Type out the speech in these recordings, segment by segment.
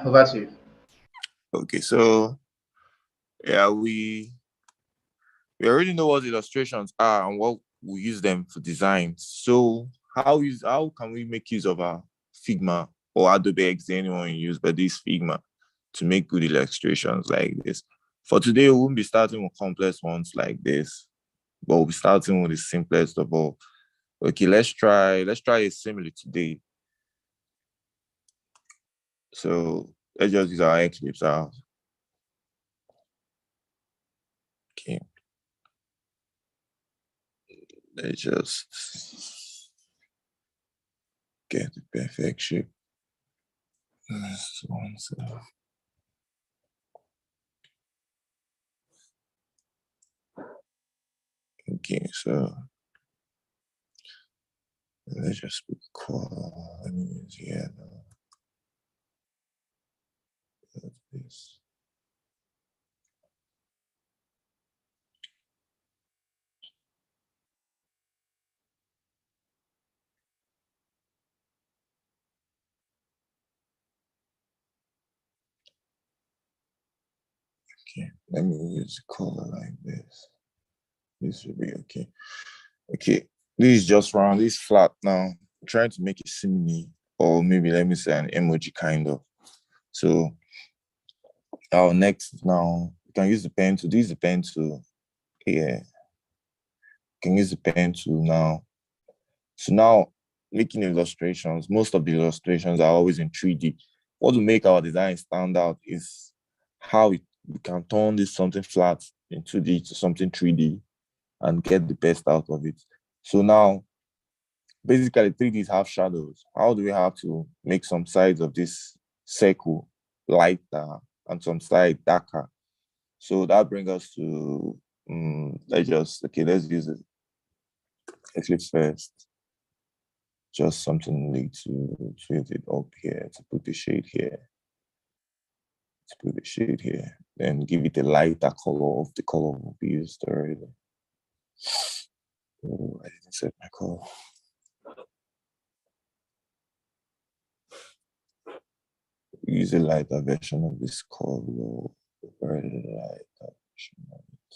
over to you. Okay, so yeah, we already know what illustrations are and what we use them for design. So how can we make use of our Figma or Adobe XD, anyone use, but this Figma, to make good illustrations like this? For today, we won't be starting with complex ones like this, but we'll be starting with the simplest of all. Okay, let's try a simile today. So let's just use our Eclipse out. Okay. Let's just get the perfect shape. Okay, so let's just put color. Let me use yellow. This. Okay, let me use color like this. This will be okay. Okay, this is just round. This is flat now. I'm trying to make it simile, or maybe let me say an emoji kind of. So our next now, you can use the pen tool. This is the pen tool. Yeah. You can use the pen tool now. So now, making illustrations, most of the illustrations are always in 3D. What will make our design stand out is how we can turn this something flat in 2D to something 3D and get the best out of it. So now, basically 3Ds have shadows. How do we have to make some sides of this circle lighter and some side darker? So that brings us to, let's use it. Eclipse first. Just something need to tweet it up here, to put the shade here. Then give it a lighter color of the color we used already. Oh, I didn't set my color. Use a lighter version of this color, very lighter version of it.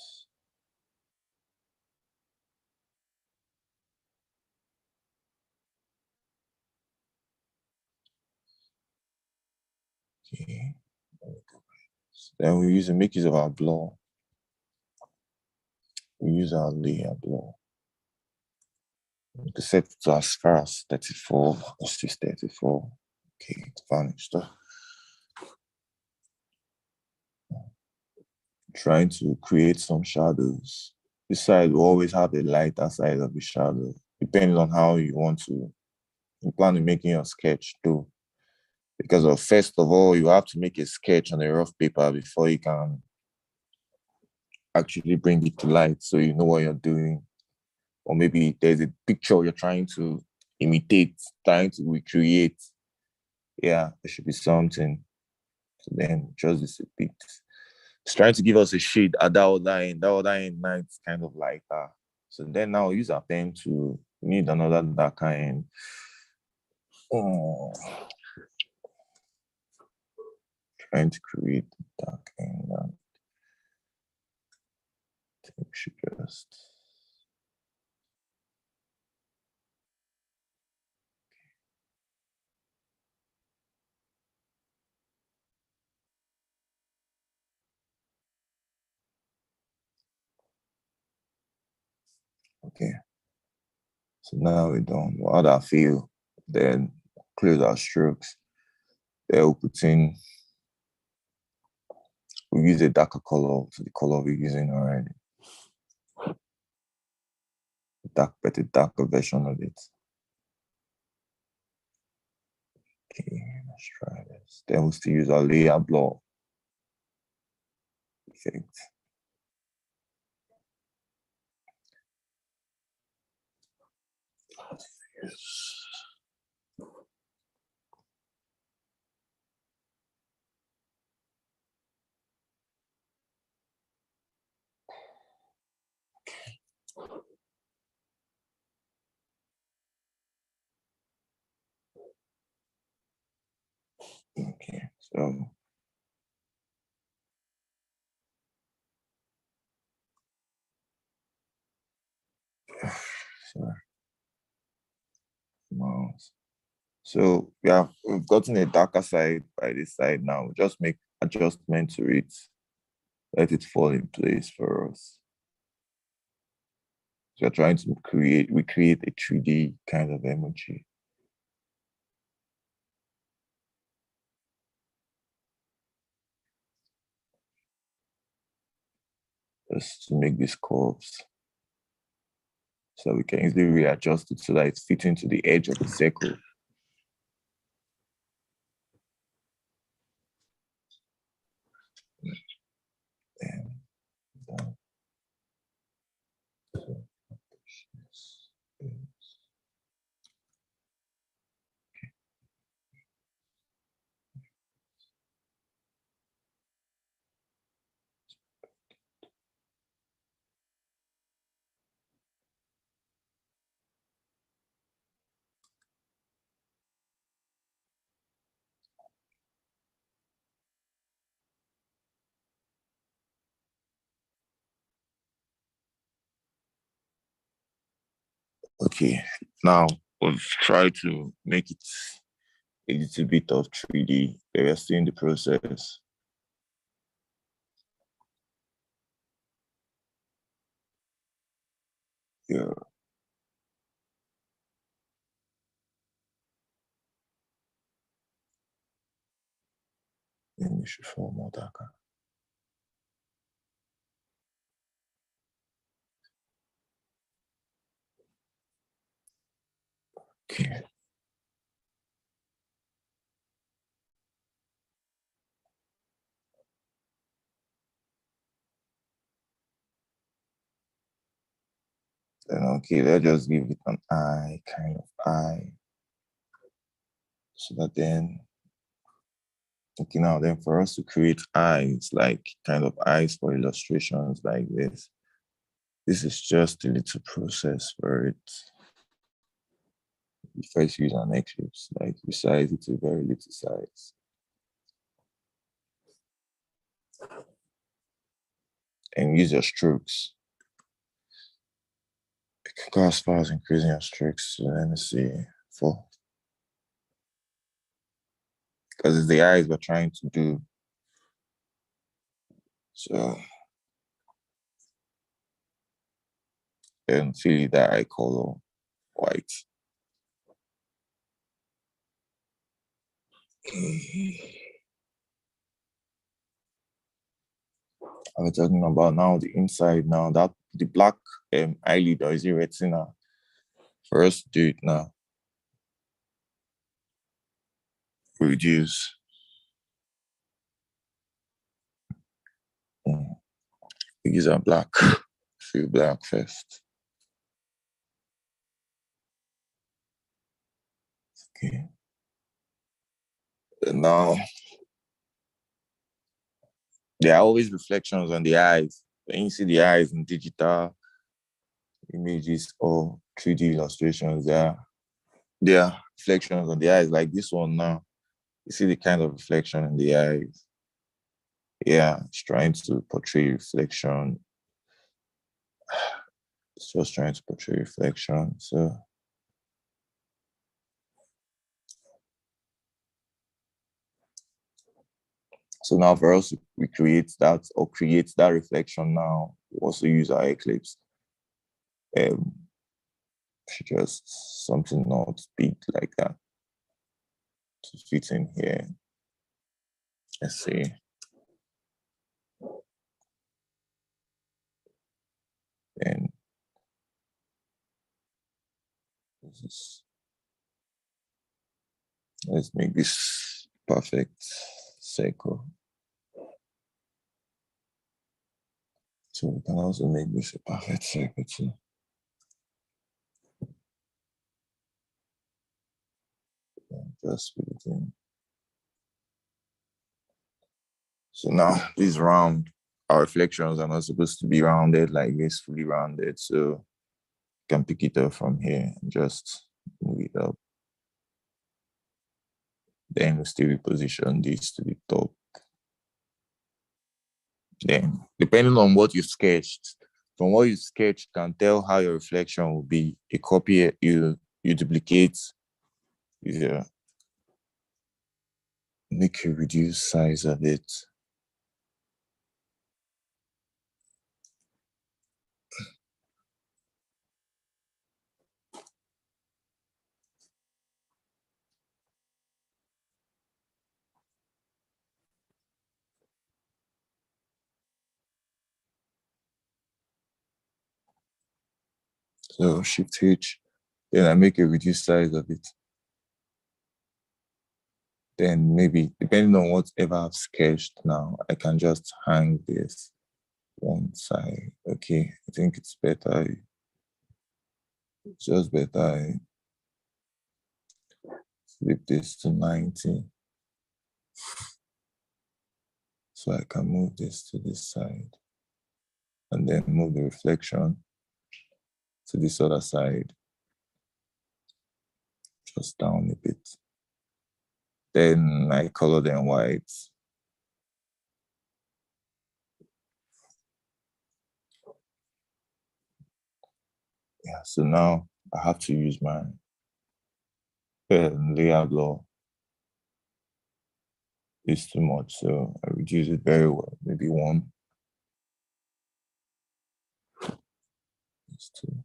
Okay, then we make use of our blur. We use our layer blur. We can set it to as far as 34. Let's use 34. Okay, it's vanished. Trying to create some shadows. This side will always have a lighter side of the shadow, depending on how you plan on making your sketch too. Because first of all, you have to make a sketch on a rough paper before you can actually bring it to light, so you know what you're doing. Or maybe there's a picture you're trying to imitate, trying to recreate. Yeah, there should be something. So then just this a bit. It's trying to give us a shade at that other end. That other end now it's kind of lighter. So then now use our pen to need another darker end. Oh. Trying to create the dark end. I think we should just. Okay. So now we're done. What I feel, then close our strokes. Then we use a darker color to the color we're using already. A darker version of it. Okay, let's try this. Then we'll still use our layer blur. Perfect. Yes. Okay, So sorry, mouse. So we've gotten a darker side by this side now. We just make adjustment to it, let it fall in place for us. So we're trying to recreate a 3D kind of emoji. Just to make these curves. So we can easily readjust it so that it's fitting to the edge of the circle. And okay, now we've tried to make it a little bit of 3D, but we're still in the process. Yeah. Then we should fall more darker. Okay. Then okay, let's just give it an eye, kind of eye. So that then, okay, now then for us to create eyes, like kind of eyes for illustrations like this is just a little process for it. We first use an eclipse, like we size it to very little size. And use your strokes. You can go as far as increasing your strokes. So let me see, 4. Because it's the eyes we're trying to do. So then fill that eye color white. I was talking about now the inside now, that the black eyelid, or is it retina? For us to do it now. Reduce. We use a black. Fill black first. Okay. And now there are always reflections on the eyes. When you see the eyes in digital images or 3D illustrations, there are reflections on the eyes, like this one now. You see the kind of reflection in the eyes. Yeah, it's trying to portray reflection. It's just trying to portray reflection. So now for us to recreate that or create that reflection now, we also use our eclipse. Just something not big like that to fit in here. Let's see. And let's make this perfect circle. So we can also make this a perfect circle too. And just put it in. So now this round, our reflections are not supposed to be rounded like this, fully rounded. So you can pick it up from here and just move it up. Then we still reposition this to the top. Then, depending on what you sketched, from what you sketched, can tell how your reflection will be. A copy, you duplicate, you make a reduced size of it. So Shift H, then I make a reduced size of it. Then maybe, depending on whatever I've sketched now, I can just hang this one side. Okay, I think it's better. It's just better I flip this to 90. So I can move this to this side and then move the reflection to this other side, just down a bit. Then I color them white. Yeah, so now I have to use my layer blur. It's too much, so I reduce it very well, maybe 1. It's 2.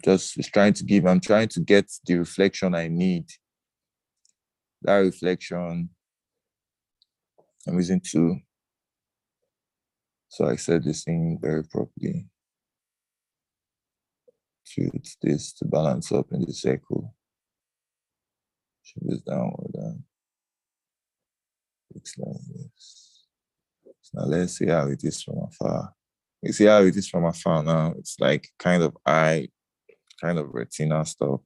I'm trying to get the reflection I need. That reflection, I'm using 2. So I set this in very properly. Choose this to balance up in the circle. Shift this downward and looks like this. So now let's see how it is from afar. You see how it is from afar now? It's like kind of eye, kind of retina stuff.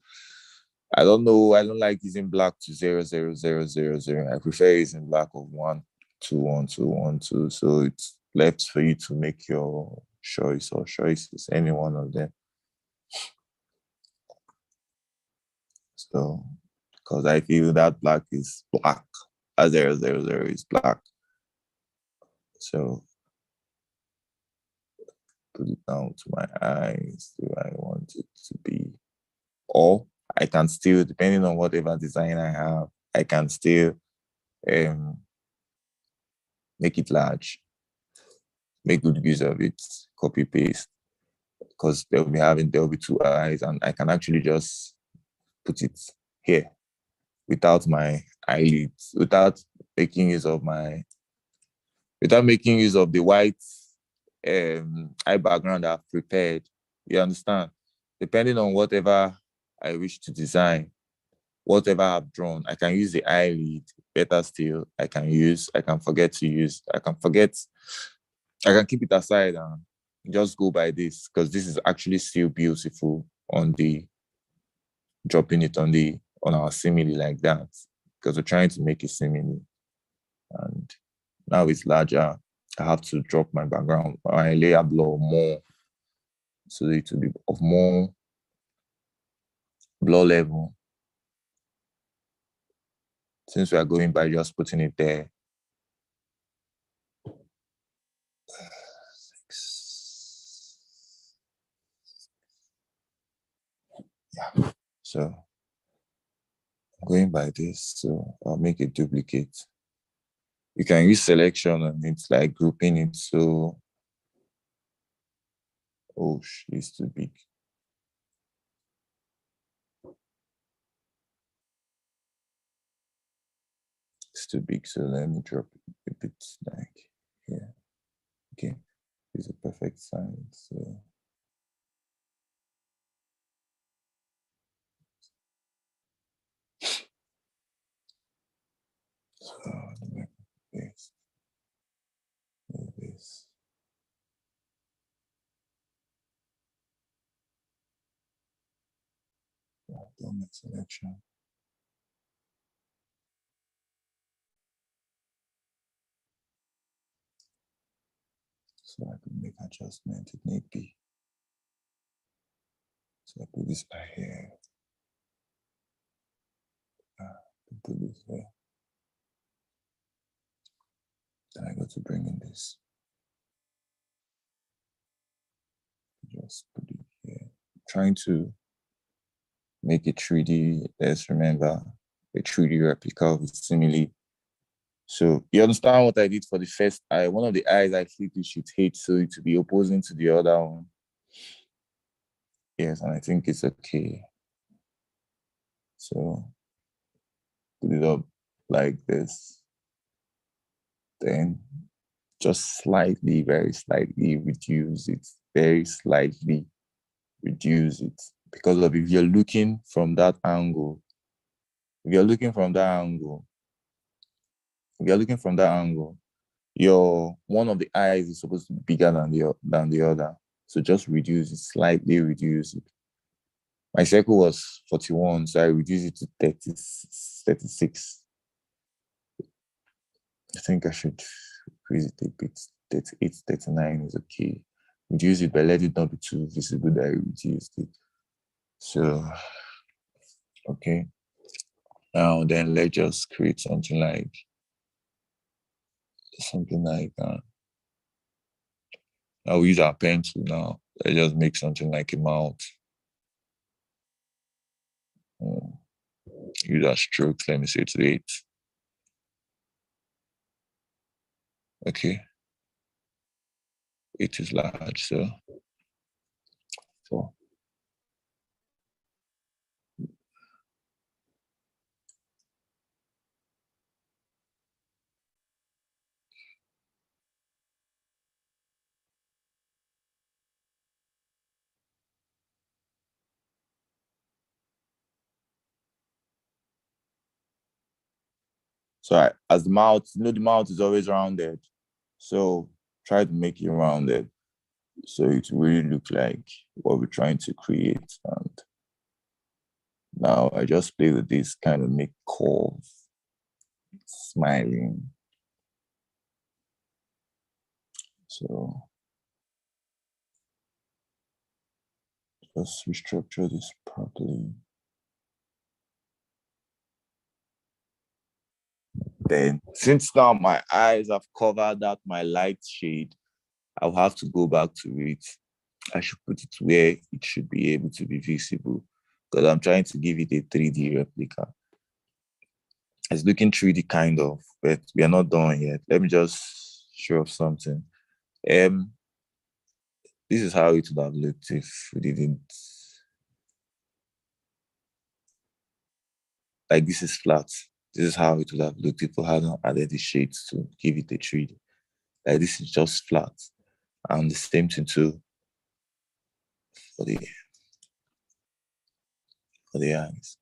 I don't know. I don't like using black to 0, 0, 0, 0, 0. I prefer using black of 1, 2, 1, 2, 1, 2. So it's left for you to make your choice or choices, any one of them. So, because I feel that black is black, as 0, 0, 0 is black. So, put it down to my eyes. Do I want it to be? Or I can still, depending on whatever design I have, I can still make it large, make good use of it, copy paste, because there'll be 2 eyes, and I can actually just put it here without my eyelids, without making use of the white eye background I've prepared. You understand? Depending on whatever I wish to design, whatever I've drawn, I can use the eyelid. Better still, I can keep it aside and just go by this, because this is actually still beautiful on dropping it on our simile like that, because we're trying to make it simile. And now it's larger. I have to drop my background, my layer blur more, so it will be of more blur level. Since we are going by just putting it there. Yeah. So I'm going by this, so I'll make a duplicate. You can use selection and it's like grouping it. So, it's too big. It's too big, so let me drop it a bit like here. Okay, it's a perfect size. So this, this. I've done my selection. So I can make adjustment if need be. So I put this by here. put this there. Then I got to bring in this. Just put it here. Trying to make a 3D. Let's remember a 3D replica of it simile. So you understand what I did for the first eye? One of the eyes I flipped it should hate, so it to be opposing to the other one. Yes, and I think it's okay. So put it up like this. Then just slightly, very slightly reduce it. Very slightly reduce it. Because of if you're looking from that angle, if you're looking from that angle, your one of the eyes is supposed to be bigger than the other. So just reduce it, slightly reduce it. My circle was 41, so I reduced it to 30, 36. I think I should increase it a bit. 38, 39 is okay. Reduce it, but let it not be too visible that I reduced it. So, okay. Now then, let's just create something like I'll use our pencil now. Let's just make something like a mouth. Use our strokes. Let me say it's 8. Okay. 8 is large, so 4. So as the mouth, the mouth is always rounded. So try to make it rounded. So it really look like what we're trying to create. And now I just play with this kind of make curve, smiling. So just restructure this properly. Then since now my eyes have covered that my light shade, I'll have to go back to it. I should put it where it should be able to be visible because I'm trying to give it a 3D replica. It's looking 3D kind of, but we are not done yet. Let me just show off something. This is how it would have looked if we didn't. Like this is flat. This is how it would have looked if we hadn't added the shades to give it a 3D. Like this is just flat. And the same thing too for the eyes.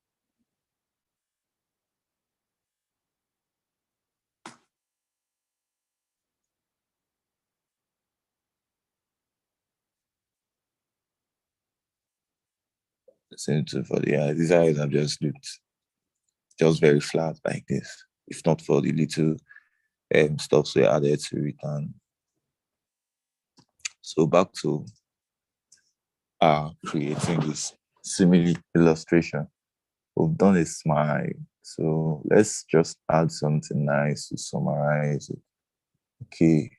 The same thing for the eyes. These eyes have just looked just very flat like this. If not for the little stuff we added to it. And so back to creating this simile illustration. We've done a smile. So let's just add something nice to summarize it. Okay.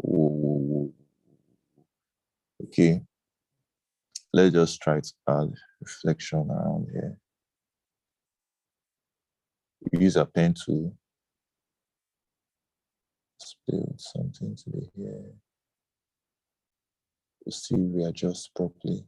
Ooh. Okay. Let's just try to add reflection around here. We use a pen to build something to be here. We'll see readjust properly.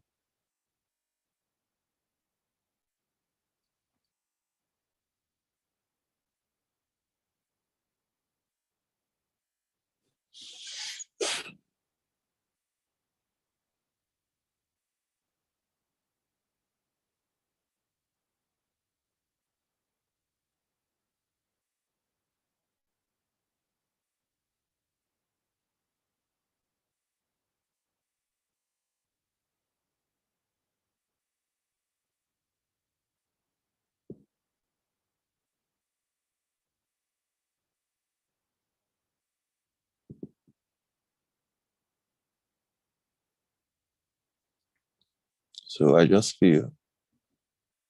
So I just feel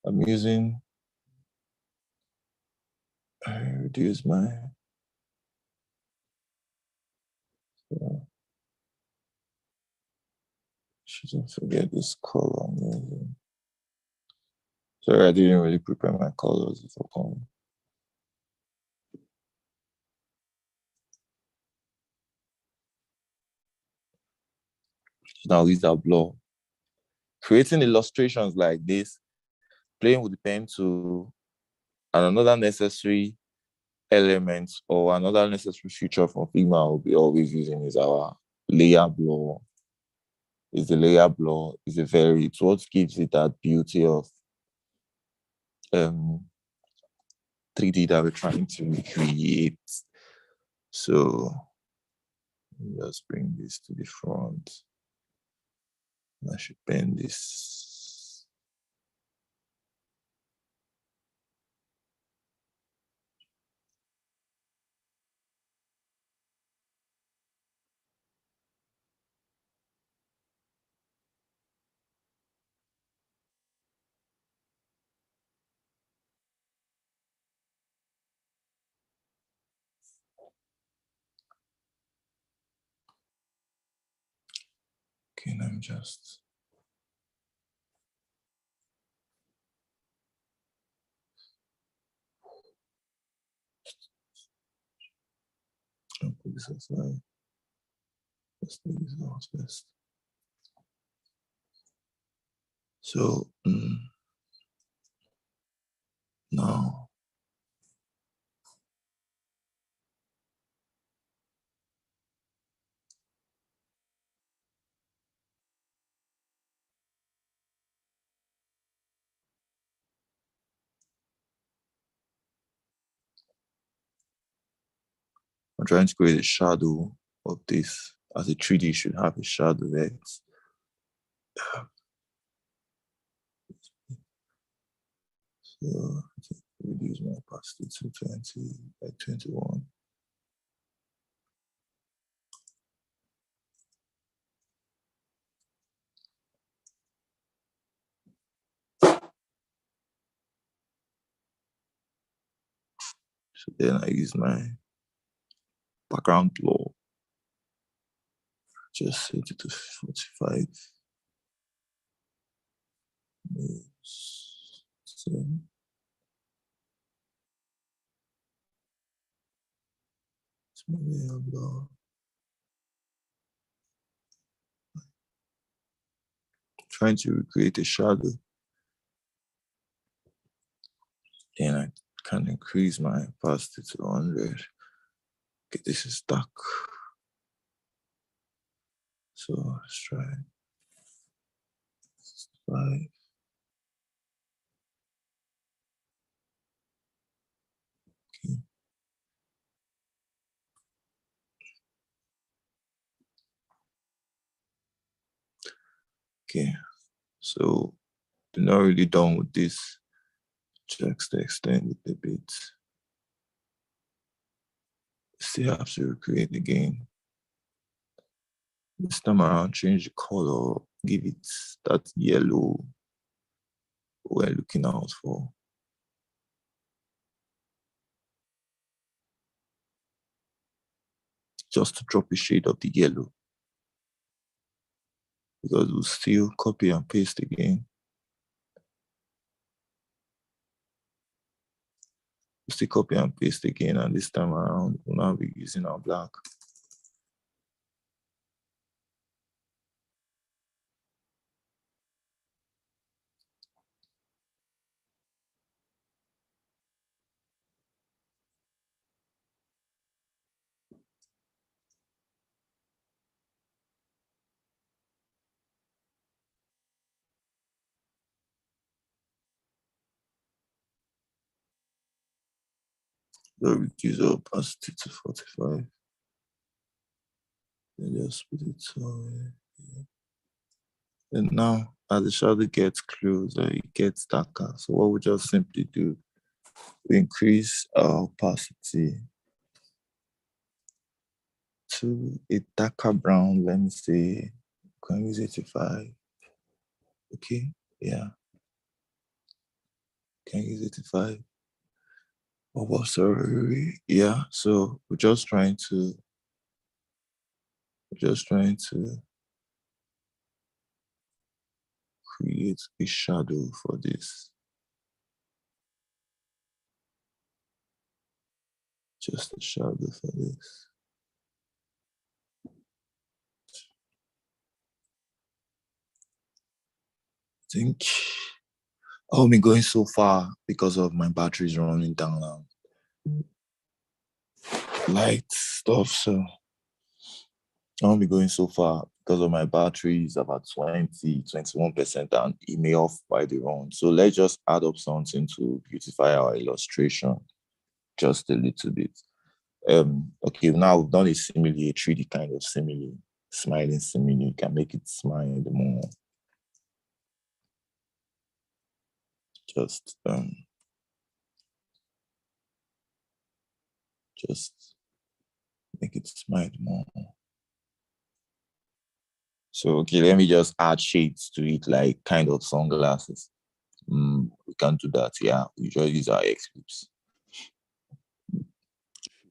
I'm using I reduce my shouldn't forget this color I'm using. Sorry, I didn't really prepare my colors before coming. Now use our blur. Creating illustrations like this, playing with the pen tool, and another necessary element or another necessary feature from Figma will be always using is our layer blur. Is the layer blur is it's what gives it that beauty of 3D that we're trying to recreate. So let's bring this to the front. I should bend this. Okay, let me just put this aside. Let's take this out first. So now I'm trying to create a shadow of this, as a 3D should have a shadow there. So reduce my opacity to 20 by 21. So then I use my background blur. Just set it to 45. So it's my layer blur. Trying to recreate a shadow. Then I can increase my opacity to 100. Okay, this is dark. So let's try 5. Okay. Okay, so we're not really done with this. Checks to extend it a bit. Still have to recreate again. This time around, change the color, give it that yellow we're looking out for. Just to drop a shade of the yellow, because we'll still copy and paste again. We'll still copy and paste again, and this time around, we'll now be using our black. So reduce the opacity to 45. Then just put it somewhere here. And now, as the shadow gets closer, it gets darker. So what we just simply do, we increase our opacity to a darker brown. Let me say, can use 85. Okay, yeah. Can use 85. Oh, sorry. Yeah. So we're just trying to create a shadow for this. Just a shadow for this. I think I'll be going so far because of my batteries running down now. Light stuff. So I won't be going so far because of my battery is about 21%, and it may off by the run. So let's just add up something to beautify our illustration just a little bit. Okay, now we've done a simile, a 3D kind of simile, smiling simile. You can make it smile more. Just make it smile more. So okay, let me just add shades to it, like kind of sunglasses. We can do that. Yeah, we just use our Eclipse.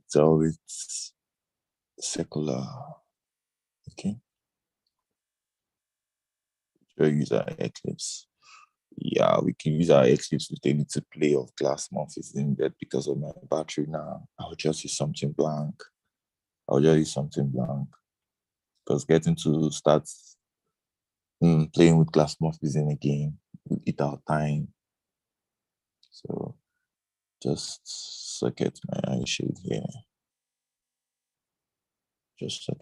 So it's circular. Okay, we use our Eclipse. Yeah, we can use our Eclipse with a little play of glass morphism, but because of my battery now, I'll just use something blank. Because getting to start playing with glass morphism again will eat our time. So just socket my eye shade here. Just and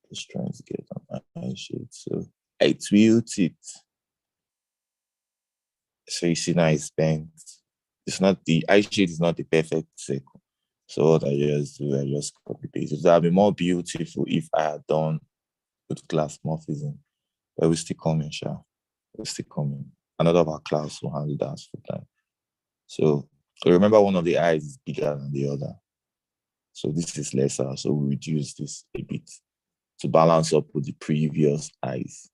just trying to get on my eye shade. So I tilt it. So you see now it's bent. It's not the eye shade is not the perfect circle. So what I just do, I just copy paste. It would have been more beautiful if I had done with glass morphism. But we're still coming, Sha. We're still coming. Another of our class will handle that full time. So remember, one of the eyes is bigger than the other. So this is lesser. So we reduce this a bit to balance up with the previous eyes.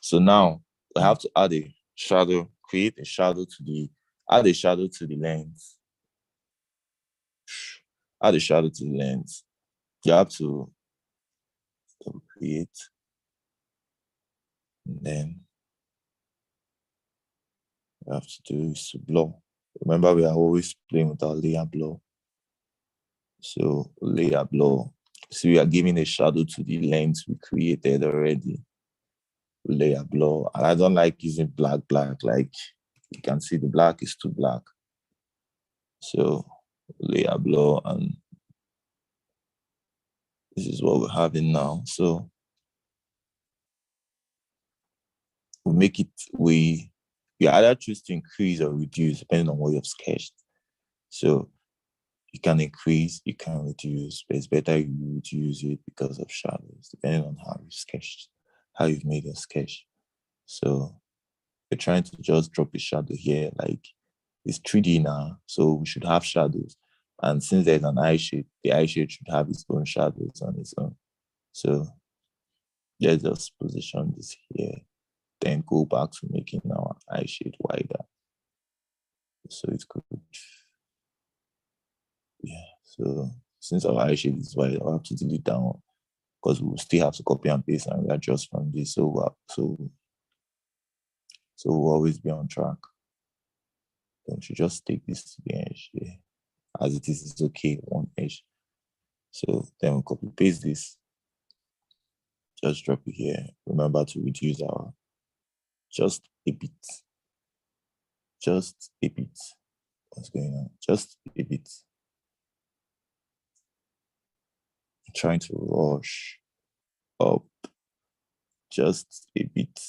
So now we have to add a shadow, add a shadow to the lens. Add a shadow to the lens. You have to create, and then we have to do is to blur. Remember, we are always playing with our layer blur. So layer blur. So we are giving a shadow to the lens we created already. Layer blur. And I don't like using black. Like you can see the black is too black. So layer blur, and this is what we're having now. So we either choose to increase or reduce depending on what you've sketched. So you can increase, you can reduce, but it's better you reduce it because of shadows, depending on how you've made your sketch. So we're trying to just drop a shadow here, like it's 3D now, so we should have shadows. And since there's an eye shade, the eye shade should have its own shadows on its own. So let's just position this here, then go back to making our eye shade wider. So it's good. Yeah, so since our eye shade is wide, I'll have to delete that one because we'll still have to copy and paste and adjust from this. So we'll always be on track. Then we should just take this to the edge here. As it is, it's okay, one edge. So then we'll copy paste this. Just drop it here. Remember to reduce our just a bit. Just a bit. What's going on? Just a bit. I'm trying to rush up just a bit.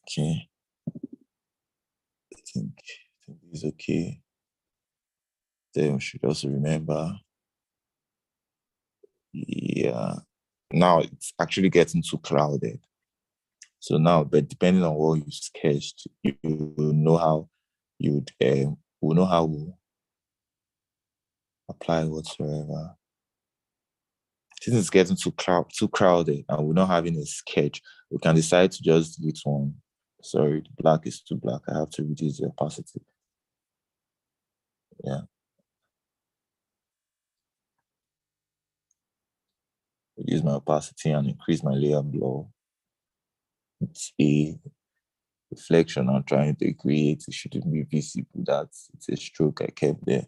Okay. I think this is okay. Then we should also remember. Yeah. Now it's actually getting too crowded. So now, but depending on what you sketched, you will know how will know how to apply whatsoever. since it's getting too crowded and we're not having a sketch, we can decide to just delete one. Sorry, the black is too black. I have to reduce the opacity. Yeah. Reduce my opacity and increase my layer blur. It's a reflection I'm trying to create. It shouldn't be visible. That's it's a stroke I kept there.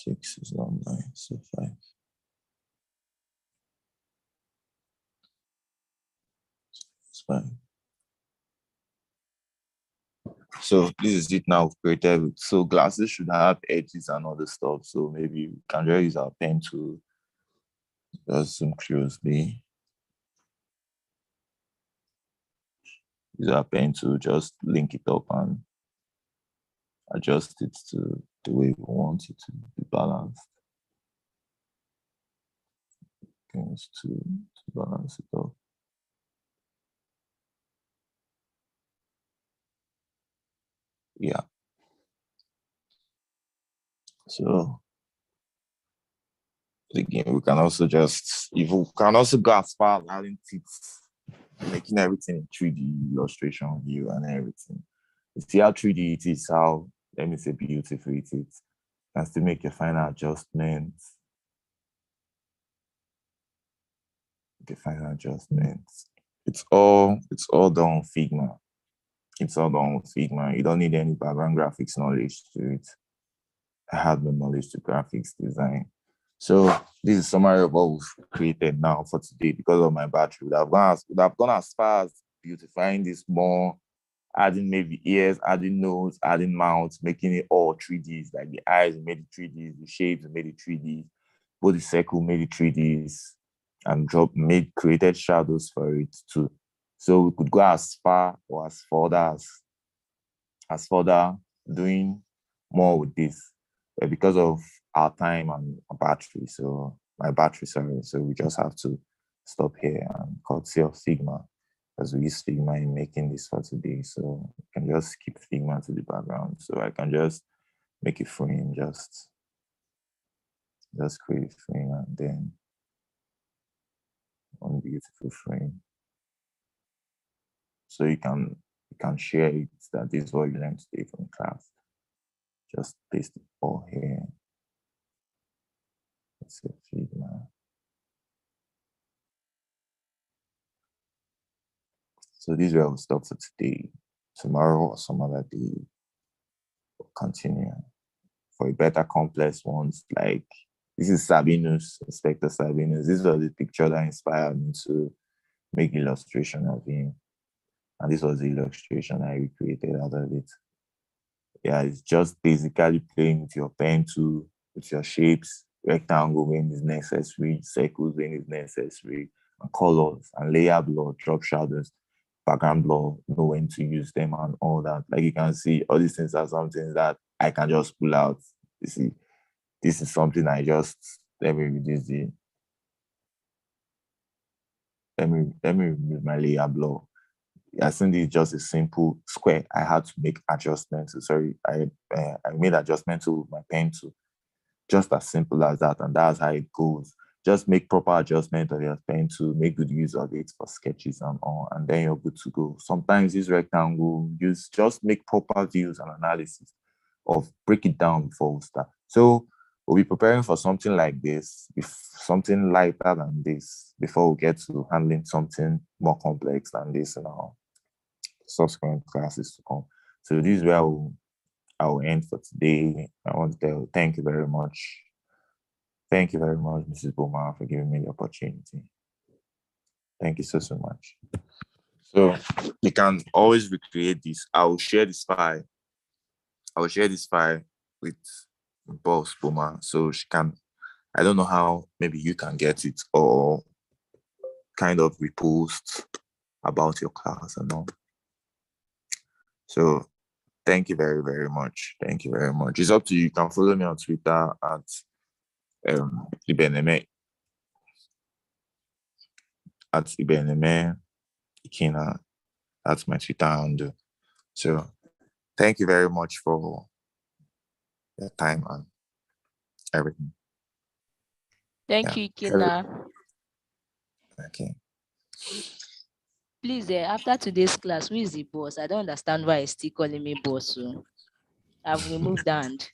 6 is not 9, so 5. It's fine. So this is it now created. So glasses should have edges and other stuff. So maybe we can just use our pen to just zoom closely. Use our pen to just link it up and adjust it to the way we want it to be balanced. To balance it up. Yeah. So again, we can also go as far as adding teeth, making everything in 3D illustration view and everything. You see how 3D it is, how, let me say, beautiful it is. You can still make your final adjustments. It's all done on Figma. It's all done with Figma. You don't need any background graphics knowledge to it. I have no knowledge to graphics design. So this is a summary of what we've created now for today. Because of my battery, would have gone as far as beautifying this more, adding maybe ears, adding nose, adding mouth, making it all 3Ds, like the eyes we made it 3Ds, the shapes we made it 3Ds, both the circle made it 3Ds, and created shadows for it too. So we could go as far or as further doing more with this, but because of our time and our battery, so my battery, sorry, so we just have to stop here and courtesy of Figma, because we use Figma in making this for today. So I can just keep Figma to the background. So I can just make a frame, just create a frame, and then one beautiful frame. So you can share it, that this is what you learned today from class. Just paste it all here. Let's say Figma. So this is where we'll stop for today. Tomorrow or some other day, we'll continue for a better complex ones. Like this is Sabinus, Inspector Sabinus. This was the picture that inspired me to make illustration of him. And this was the illustration I recreated out of it. Yeah, it's just basically playing with your pen tool, with your shapes, rectangle when it's necessary, circles when it's necessary, and colors and layer blur, drop shadows, background blur, know when to use them and all that. Like you can see, all these things are something that I can just pull out. You see, this is something let me reduce let me remove my layer blur. I think it's just a simple square. I had to make adjustments. Sorry, I made adjustments with my pen tool. Just as simple as that, and that's how it goes. Just make proper adjustment of your pen tool, make good use of it for sketches and all, and then you're good to go. Sometimes use rectangle, just make proper views and analysis of break it down before we start. So we'll be preparing for something like this, if something lighter than this, before we get to handling something more complex than this in our subsequent classes to come. So this is where I will end for today. I want to thank you very much. Thank you very much, Mrs. Boma, for giving me the opportunity. Thank you so much. So you can always recreate this. I will share this file with Boss Boma, so she can, I don't know how, maybe you can get it or kind of repost about your class and all. So thank you very, very much. Thank you very much. It's up to you. You can follow me on Twitter at Ibeneme Ikina. That's my Twitter handle. So thank you very much for your time and everything. Thank you, Ikena. Okay. Please, after today's class, who is the boss? I don't understand why he's still calling me boss. So I've removed the hand.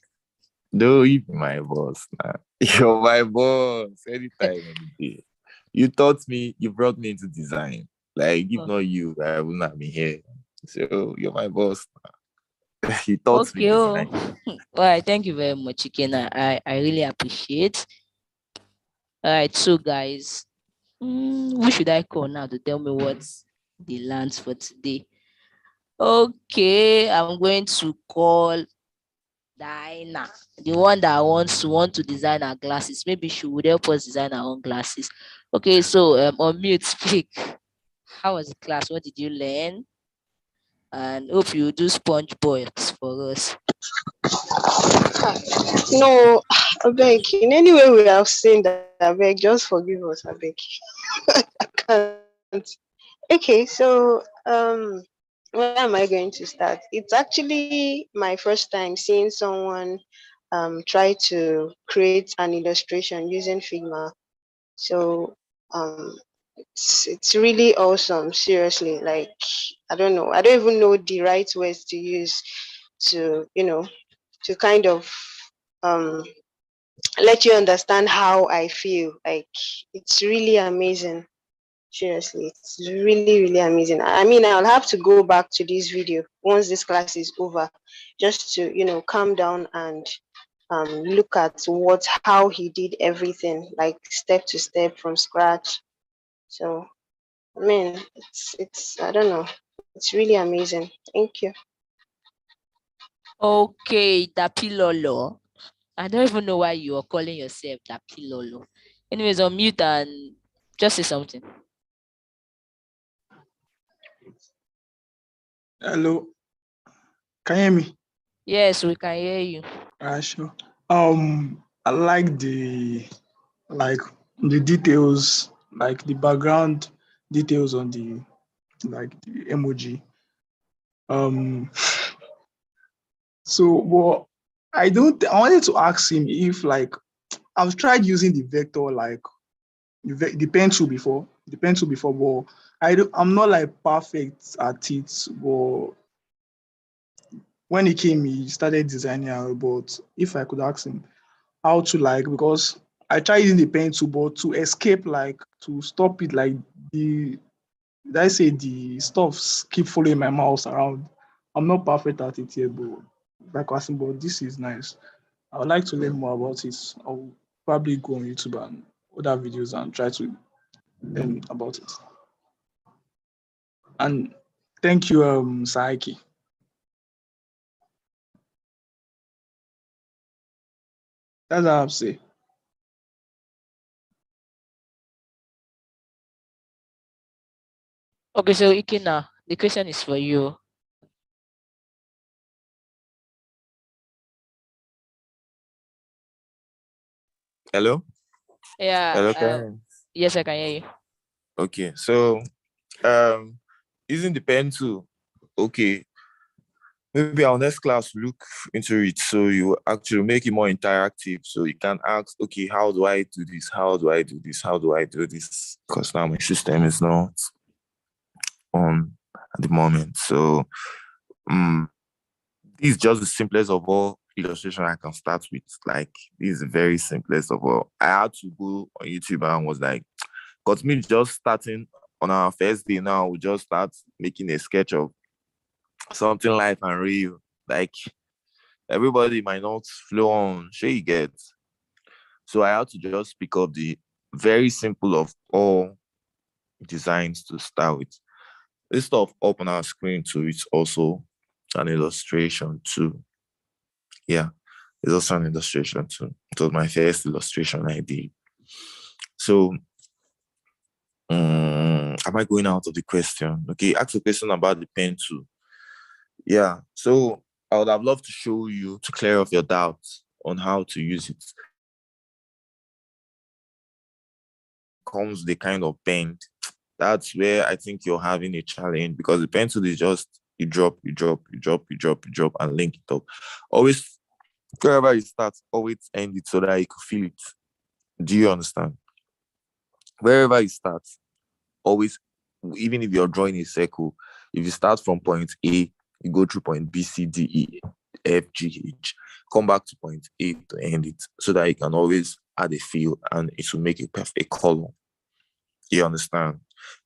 No, you be my boss. Nah. You're my boss anytime, any day. You taught me, you brought me into design. Like, if not you, I would not be here. So you're my boss. You taught me Okay. design. All right. Thank you very much, Ikena. I really appreciate. All right. So, guys, who should I call now to tell me what the lands for today? Okay. I'm going to call Diana, the one that want to design our glasses. Maybe she would help us design our own glasses. Okay, so on mute, speak. How was the class? What did you learn? And hope you do sponge boils for us. No, I beg. In any way we have seen that, I beg, just forgive us, I beg. I can't. Okay, so where am I going to start? It's actually my first time seeing someone try to create an illustration using Figma. So it's really awesome, seriously. Like, I don't know. I don't even know the right words to use to, to kind of um let you understand how I feel. Like, it's really amazing. Seriously, it's really, really amazing. I mean, I'll have to go back to this video once this class is over, just to, calm down and look at how he did everything, like step to step from scratch. So, I mean, it's I don't know, it's really amazing. Thank you. Okay, Dapilolo. I don't even know why you are calling yourself Dapilolo. Anyways, on mute and just say something. Hello, can you hear me? Yes, we can hear you. Sure. I like the details, like the background details on the emoji. So, well, I wanted to ask him if, like, I've tried using the vector, like the pencil before, but I'm not like perfect at it. But when he came, he started designing a robot. If I could ask him how to, like, because I tried using the pencil, but to escape, like, to stop it, like, did I say the stuffs keep following my mouse around. I'm not perfect at it yet, but like asking, but this is nice. I would like to learn more about it. I'll probably go on YouTube and other videos and try to learn about it. And thank you, Saiki. That's all I have to say. Okay, so Ikena, the question is for you. Hello? Yeah. Hello, Karen. Yes, I can hear you. Okay, so um using the pen tool, okay. Maybe our next class look into it so you actually make it more interactive. So you can ask, okay, how do I do this? How do I do this? How do I do this? Because now my system is not on at the moment. So this is just the simplest of all illustration I can start with. Like, this is the very simplest of all. I had to go on YouTube and was like, because me just starting on our first day now, we just start making a sketch of something live and real. Like, everybody might not flow on, sure you get. So I had to just pick up the very simple of all designs to start with. This stuff up on our screen too, it's also an illustration too. Yeah, it's also an illustration too. It was my first illustration I did. So, am I going out of the question? Okay, ask a question about the pen too. Yeah, so I would have loved to show you to clear off your doubts on how to use it. Comes the kind of bend. That's where I think you're having a challenge, because the pencil is just you drop, and link it up. Always, wherever you start, always end it so that you can feel it. Do you understand? Wherever you start, always, even if you're drawing a circle, if you start from point A, you go through point B, C, D, E, F, G, H, come back to point A to end it, so that you can always add a field and it will make a perfect column. You understand?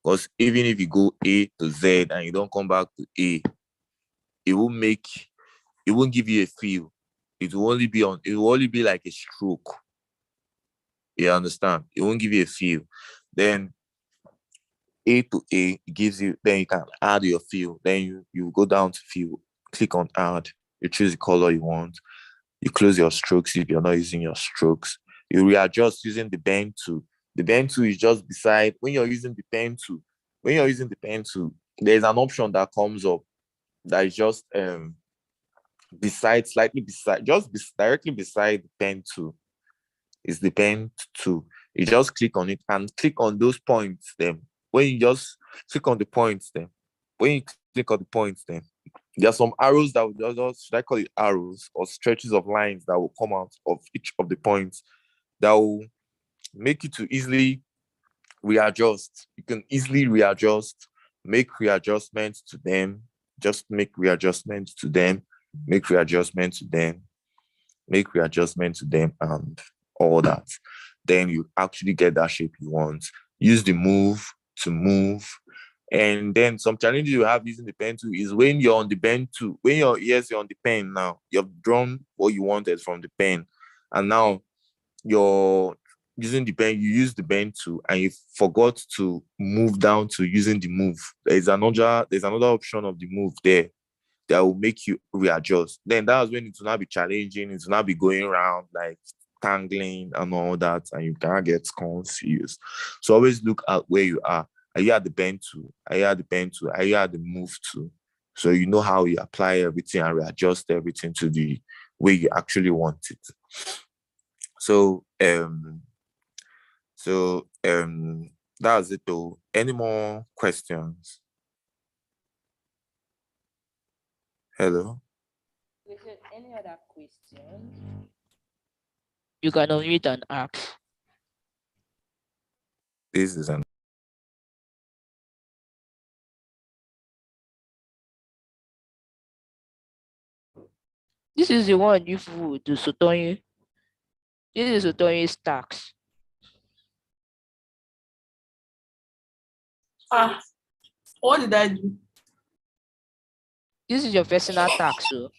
Because even if you go A to Z and you don't come back to A, it will make it won't give you a feel. It will only be like a stroke. You understand? It won't give you a feel. Then A to A, it gives you, then you can add your fill. Then you go down to fill, click on add, you choose the color you want, you close your strokes if you're not using your strokes. You readjust using the pen tool. The pen tool is just beside when you're using the pen tool. When you're using the pen tool, there's an option that comes up that is just beside, slightly beside, directly beside the pen tool is the pen tool. You just click on it and click on those points. Then when you just click on the points, then when you click on the points, then there are some arrows that will just, should I call it arrows or stretches of lines that will come out of each of the points that will make you to easily readjust. You can easily readjust, make readjustments to them, just make readjustments to them, make readjustments to them, make readjustments to them, and all that. Then you actually get that shape you want. Use the move to move. And then some challenges you have using the pen tool is when you're on the pen tool, when you're on the pen now, you've drawn what you wanted from the pen. And now you're using the pen, you use the pen tool and you forgot to move down to using the move. There's another option of the move there that will make you readjust. Then that's when it will not be challenging, it will not be going around like tangling and all that, and you cannot get confused. So always look at where you are. Are you at the pen tool? Are you at the pen tool? Are you at the move tool? So you know how you apply everything and readjust everything to the way you actually want it. So that's it though. Any more questions? Hello? Is there any other question? You can unmute and ask. This is an This is the one you would do Sotonyi. This is Sotonyi's tax. What did I do? This is your personal tax. So.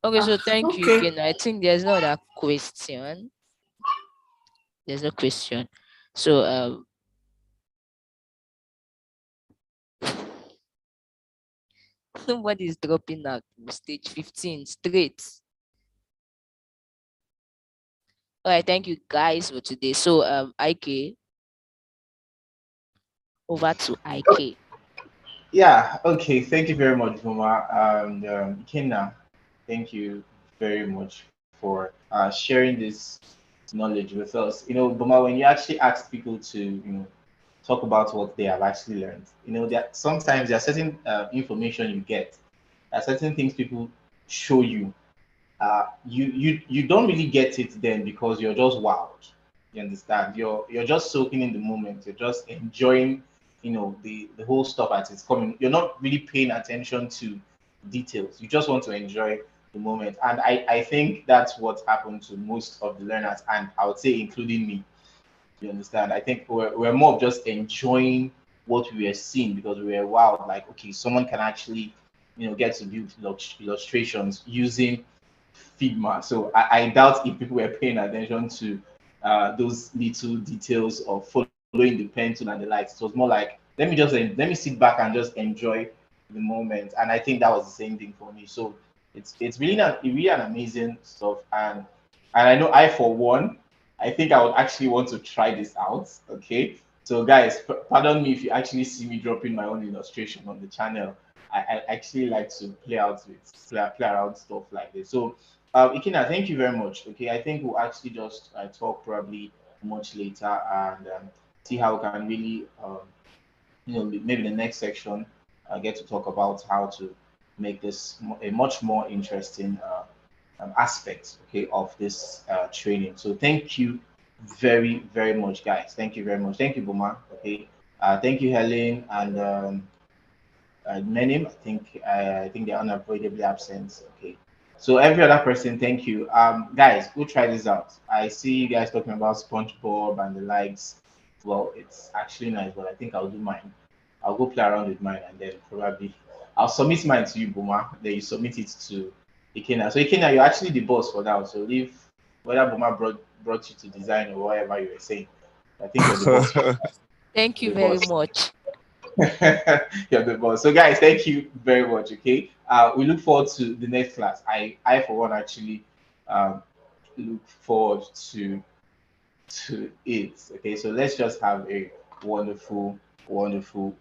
Okay, so thank you Okay. again. I think there's no other question. There's no question. So somebody is dropping out stage 15 straight. All right, thank you guys for today. So IK, over to IK. Yeah, okay. Thank you very much, Boma. And Ikenna, thank you very much for sharing this knowledge with us. Boma, when you actually ask people to, talk about what they have actually learned, that sometimes there are certain information you get, there are certain things people show you. You don't really get it then because you're just wild. You understand? You're just soaking in the moment. You're just enjoying, the whole stuff as it's coming. You're not really paying attention to details. You just want to enjoy the moment. And I think that's what happened to most of the learners, and I would say including me. You understand? I think we're more of just enjoying what we were seeing because we were wild. Like, okay, someone can actually, get to build illustrations using Figma. So I doubt if people were paying attention to those little details of following the pen tool and the likes. It was more like let me sit back and just enjoy the moment. And I think that was the same thing for me. So it's really an amazing stuff. And I know I for one, I think I would actually want to try this out. Okay. So guys, pardon me if you actually see me dropping my own illustration on the channel. I actually like to play around stuff like this. So Ikina, thank you very much. Okay, I think we'll actually just talk probably much later and see how we can really, maybe the next section get to talk about how to make this a much more interesting aspect, okay, of this training. So thank you very, very much, guys. Thank you very much. Thank you, Boma. Okay. Thank you, Helen, and Menim. I think they're unavoidably absent. Okay. So every other person, thank you. Guys, go try this out. I see you guys talking about SpongeBob and the likes. Well, it's actually nice, but I think I'll do mine. I'll go play around with mine and then probably I'll submit mine to you, Boma. Then you submit it to Ikena. So Ikena, you're actually the boss for now. So leave whether Boma brought you to design or whatever you were saying. I think you're the boss for now. Thank you The very boss. much. You're the boss. So guys, thank you very much. Okay. We look forward to the next class. I for one actually look forward to it. Okay, so let's just have a wonderful, wonderful